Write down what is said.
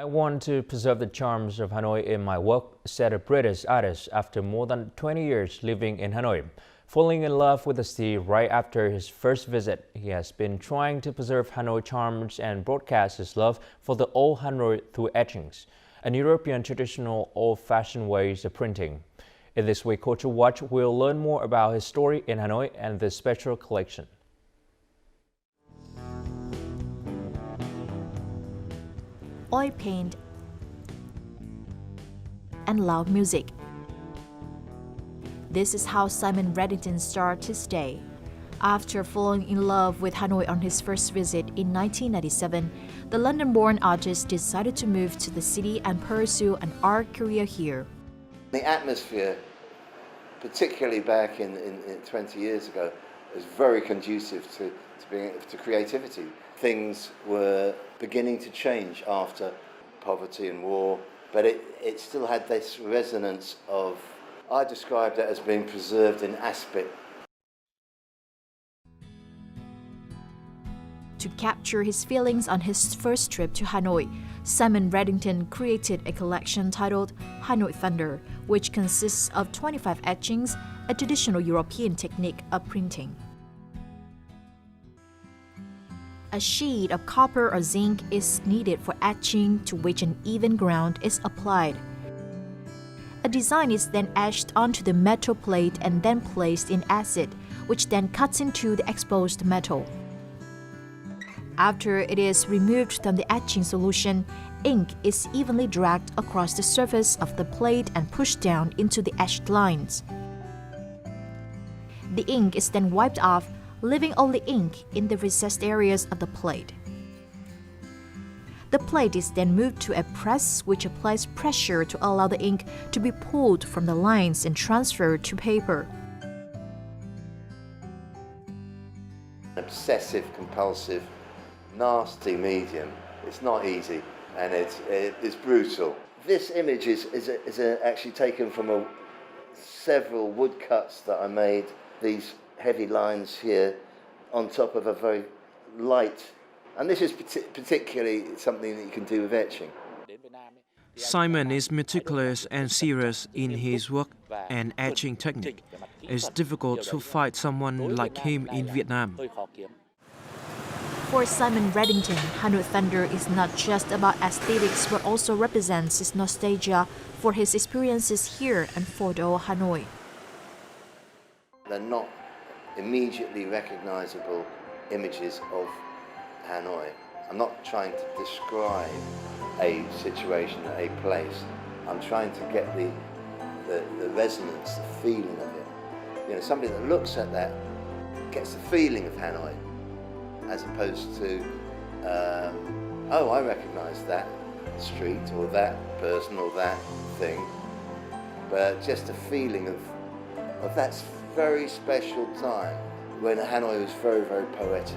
want to preserve the charms of Hanoi in my work, said a British artist after more than 20 years living in Hanoi. Falling in love with the city right after his first visit, he has been trying to preserve Hanoi charms and broadcast his love for the old Hanoi through etchings, an European traditional old-fashioned ways of printing. In this week Culture Watch, we'll learn more about his story in Hanoi and this special collection. Oil paint and loud music. This is how Simon Reddington started his day. After falling in love with Hanoi on his first visit in 1997, the London-born artist decided to move to the city and pursue an art career here. The atmosphere, particularly back in 20 years ago, was very conducive to creativity. Things were beginning to change after poverty and war, but it still had this resonance of, I described it as being preserved in aspect. To capture his feelings on his first trip to Hanoi, Simon Reddington created a collection titled Hanoi Thunder, which consists of 25 etchings, a traditional European technique of printing. A sheet of copper or zinc is needed for etching, to which an even ground is applied. A design is then etched onto the metal plate and then placed in acid, which then cuts into the exposed metal. After it is removed from the etching solution, ink is evenly dragged across the surface of the plate and pushed down into the etched lines. The ink is then wiped off, leaving only ink in the recessed areas of the plate. The plate is then moved to a press which applies pressure to allow the ink to be pulled from the lines and transferred to paper. Obsessive, compulsive, nasty medium. It's not easy and it's brutal. This image is actually taken from several woodcuts that I made. These heavy lines here on top of a very light, and this is particularly something that you can do with etching. Simon is meticulous and serious in his work and etching technique. It's difficult to find someone like him in Vietnam. For Simon Reddington, Hanoi Thunder is not just about aesthetics but also represents his nostalgia for his experiences here and for the old Hanoi. They're not immediately recognizable images of Hanoi. I'm not trying to describe a situation, a place. I'm trying to get the resonance, the feeling of it. You know, somebody that looks at that gets the feeling of Hanoi, as opposed to, oh, I recognize that street or that person or that thing, but just a feeling of that very special time when Hanoi was very, very poetic.